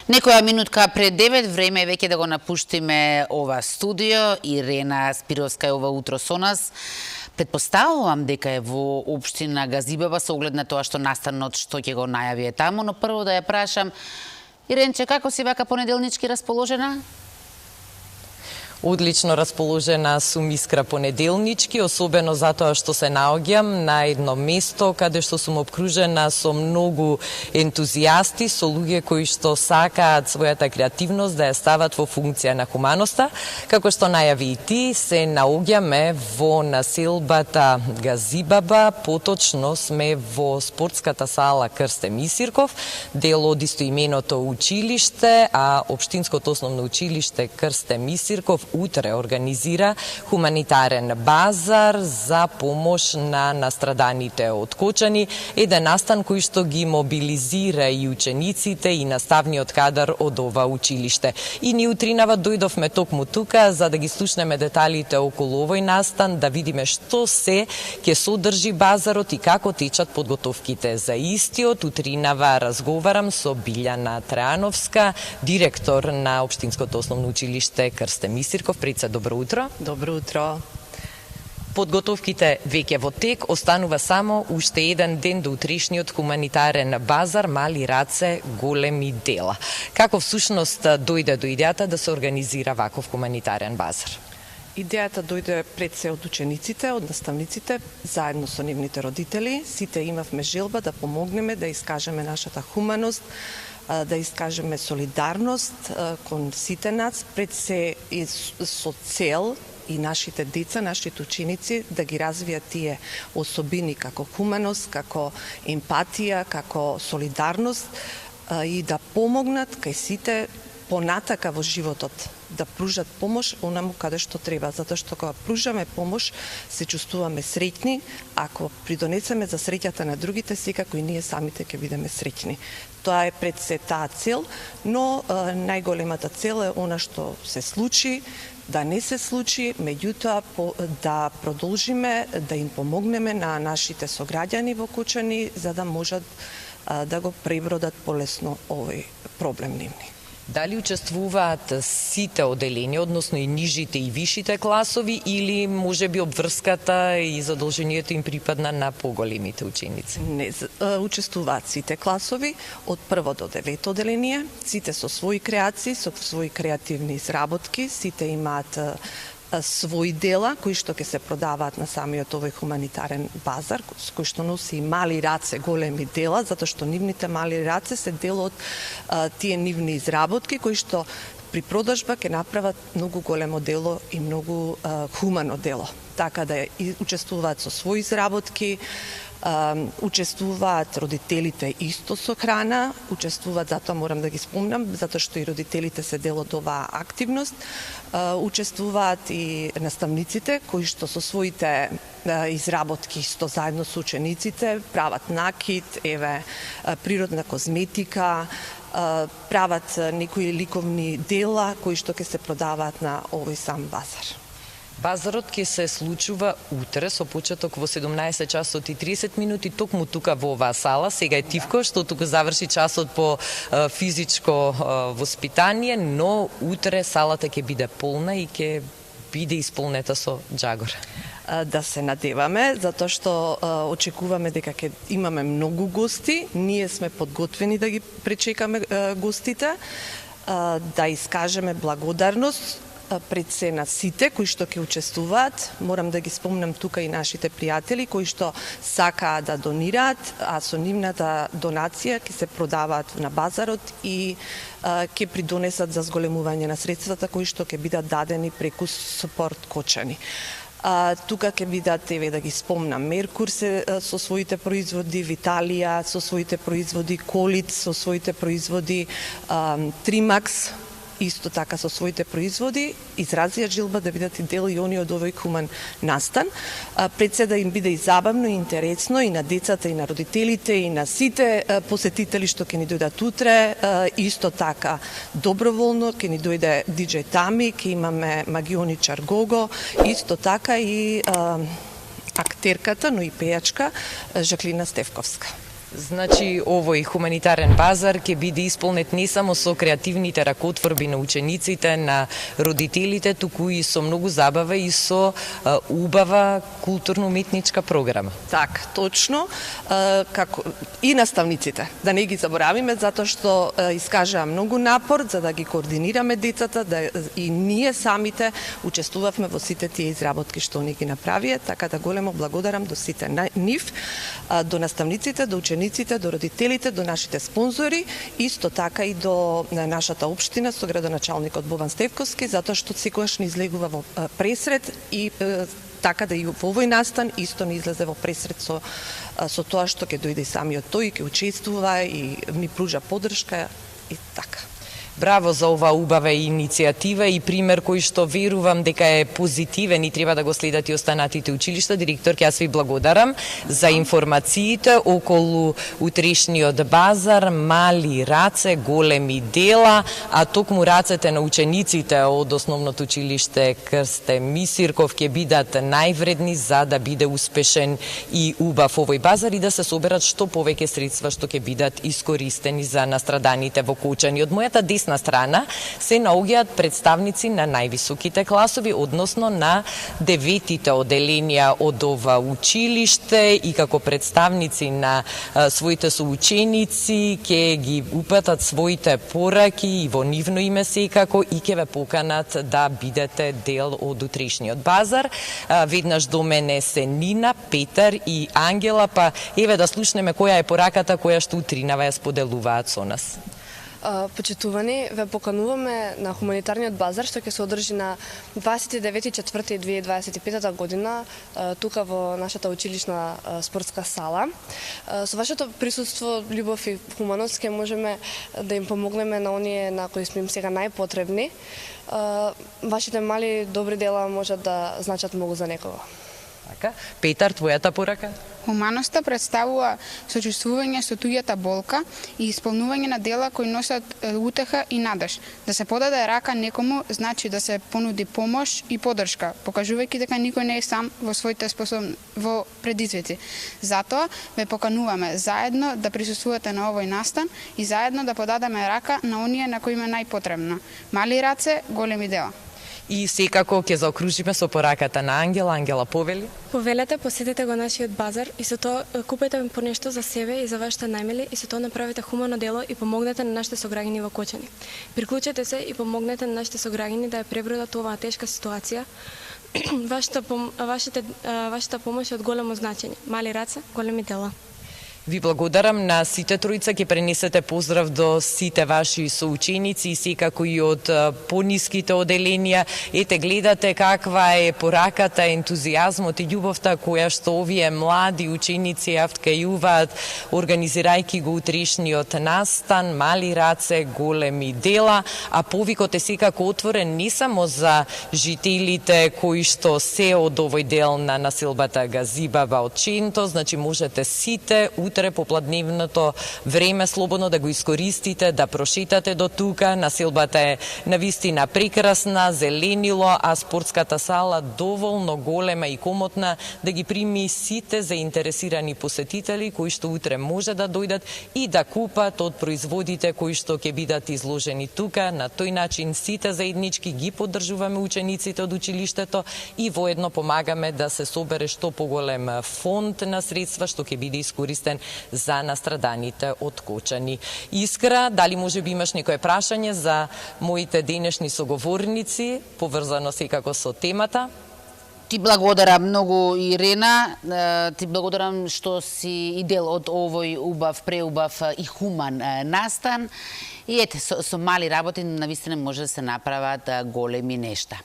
Некоја минутка пред 9 време е веќе да го напуштиме ова студио. Ирена Спировска е ова утро со нас. Предпоставувам дека е во општина Газибаба со оглед на тоа што настанот што ќе го најави е таму, но прво да ја прашам, Иренче, како си вака понеделнички расположена? Одлично расположена сум искра понеделнички, особено затоа што се наоѓам на едно место каде што сум обкружена со многу ентузијасти, со луѓе кои што сакаат својата креативност да ја стават во функција на хуманоста. Како што најави и ти, се наоѓаме во населбата Газибаба, поточно сме во спортската сала Крсте Мисирков, дел од истоименото училиште, а Општинското основно училиште Крсте Мисирков утре организира хуманитарен базар за помош на настраданите од кочани, еден настан кој што ги мобилизира и учениците и наставниот кадар од ова училиште. И ни утринава дојдовме токму тука за да ги слушнеме деталите околу овој настан, да видиме што се ќе содржи базарот и како течат подготовките за истиот. Утринава разговарам со Билјана Трајановска, директор на Општинското основно училиште Крсте Мисирков. Пред се, добро утро. Добро утро. Подготовките веќе во тек, останува само уште еден ден до утрешниот хуманитарен базар, мали раце, големи дела. Како всушност дојде до идејата да се организира ваков хуманитарен базар? Идејата дојде пред се од учениците, од наставниците, заедно со нивните родители. Сите имавме желба да помогнеме, да искажеме нашата хуманост, да искажеме солидарност кон сите нас, пред се и со цел и нашите деца, нашите ученици да ги развијат тие особини како хуманост, како емпатија, како солидарност и да помогнат кај сите понатака во животот, да пружат помош онаму каде што треба, затоа што кога пружаме помош се чувствуваме среќни, ако придонесеме за среќата на другите, секако и ние самите ќе бидеме среќни. Тоа е пред се таа цел, но најголемата цел е она што се случи, да не се случи, меѓутоа да продолжиме, да им помогнеме на нашите сограѓани во Кочани, за да можат да го пребродат полесно овој проблем нивни. Дали учествуваат сите оделени, односно и нижите и вишите класови, или можеби обврската и задолжението им припадна на поголемите ученици? Не, учествуваат сите класови, од прво до девето оделение, сите со своји креации, со своји креативни изработки, сите имаат своји дела кои што ќе се продаваат на самиот овој хуманитарен базар, кој што носи и мали раце, големи дела, затоа што нивните мали раце се дел од тие нивни изработки кои што при продажба ќе направат многу големо дело и многу хумано дело. Така да учествуваат со своји изработки, учествуваат родителите исто со храна, учествуваат, затоа морам да ги спомнам, затоа што и родителите се дел од оваа активност, учествуваат и наставниците кои што со своите изработки исто заедно со учениците прават накид, природна козметика, прават некои ликовни дела кои што ќе се продаваат на овој сам базар. Базарот ќе се случува утре со почеток во 17 часот и 30 минути, токму тука во оваа сала. Сега е тивко што тука заврши часот по физичко воспитание, но утре салата ќе биде полна и ќе биде исполнета со џагор. Да се надеваме, затоа што очекуваме дека ќе имаме многу гости. Ние сме подготвени да ги пречекаме гостите, да искажеме благодарност пред се на сите кои што ќе учествуваат. Морам да ги спомнам тука и нашите пријатели кои што сакаат да донираат, а со нивната донација ќе се продаваат на базарот и ќе придонесат за зголемување на средствата кои што ќе бидат дадени преку Спорт Кочани. Тука ќе бидат, да ги спомнам, Меркур со своите производи, Виталија со своите производи, Колит со своите производи, Тримакс исто така со своите производи, изразија желба да бидат и дел и они од овој хуман настан. Пред се да им биде и забавно и интересно и на децата и на родителите и на сите посетители што ќе ни дојдат утре, исто така доброволно ќе ни дојде диџеј Тами, ќе имаме магионичар Гого, исто така и актерката, но и пејачка Жаклина Стефковска. Значи, овој хуманитарен базар ќе биде исполнет не само со креативните ракотворби на учениците, на родителите, туку и со многу забава и со убава културно-уметничка програма. Так, точно, како и наставниците, да не ги заборавиме, затоа што искажаа многу напор за да ги координираме децата, и ние самите учествувавме во сите тие изработки што они ги направија, така да големо благодарам до сите нив, до наставниците, до учениците, до родителите, до нашите спонзори, исто така и до нашата општина со градоначалникот Бован Стевковски, затоа што секогаш ни излегува во пресред и така да и во овој настан исто ни излезе во пресред со тоа што ќе дојде и самиот тој, ќе учествува и ни пружа поддршка и така. Браво за ова убава иницијатива и пример кој што верувам дека е позитивен и треба да го следат и останатите училишта. Директорке, јас ви благодарам за информациите околу утрешниот базар, мали раце, големи дела, а токму рацете на учениците од основното училиште Крсте Мисирков ќе бидат највредни за да биде успешен и убав овој базар и да се соберат што повеќе средства што ќе бидат искористени за настраданите во Кочани. Од мојата десна страна се наоѓаат представници на највисоките класови, односно на 9-тите оделенија од ова училиште и како представници на своите соученици ќе ги упатат своите пораки и во нивно име секако и ќе ве поканат да бидете дел од утрешниот базар. Веднаш до мене се Нина, Петар и Ангела, па еве да слушнеме која е пораката која што утринава ја споделуваат со нас. Почитувани, ве покануваме на хуманитарниот базар што ќе се одржи на 29.4.2025 година тука во нашата училишна спортска сала. Со вашето присуство, љубов и хуманост ќе можеме да им помогнеме на оние на кои сме им сега најпотребни. Вашите мали добри дела можат да значат многу за некого. Така, Петар, твојата порака? Хуманоста представува сочувствување со туѓата болка и исполнување на дела кои носат утеха и надеж. Да се подаде рака некому значи да се понуди помош и поддршка, покажувајќи дека никој не е сам во своите во предизвици. Затоа ве покануваме заедно да присуствувате на овој настан и заедно да подадеме рака на оние на кои им е најпотребно. Мали раце, големи дела. И секако ќе заокружиме со пораката на Ангела. Ангела, повели? Повелете, посетете го нашиот базар и со тоа купете по нешто за себе и за вашите најмили и со тоа направете хумано дело и помогнете на нашите сограѓани во Кочани. Приклучете се и помогнете на нашите сограѓани да ја пребродат оваа тешка ситуација. Вашата помош е од големо значење. Мали раце, големи дела. Ви благодарам на сите тројца, ќе пренесете поздрав до сите ваши соученици и секако и од пониските оделенија. Ете, гледате каква е пораката, ентузијазмот и љубовта која што овие млади ученици ја вткајуваат, организирајќи го утрешниот настан, мали раце, големи дела, а повикот е секако отворен не само за жителите кои што се од овој дел на населбата Газибаба од Ченто, значи можете сите утре попладневното време слободно да го искористите, да прошетате до тука. Населбата е навистина прекрасна, зеленило, а спортската сала доволно голема и комотна да ги прими сите заинтересирани посетители кои што утре може да дојдат и да купат од производите кои што ќе бидат изложени тука. На тој начин сите заеднички ги поддржуваме учениците од училиштето и воедно помагаме да се собере што поголем фонд на средства што ќе биде искористен за настраданите од Кочани. Искра, дали може би имаш некое прашање за моите денешни соговорници, поврзано секако со темата? Ти благодарам многу, Ирена. Ти благодарам што си и дел од овој убав, преубав и хуман настан. И ете, со мали работи навистина може да се направат големи нешта.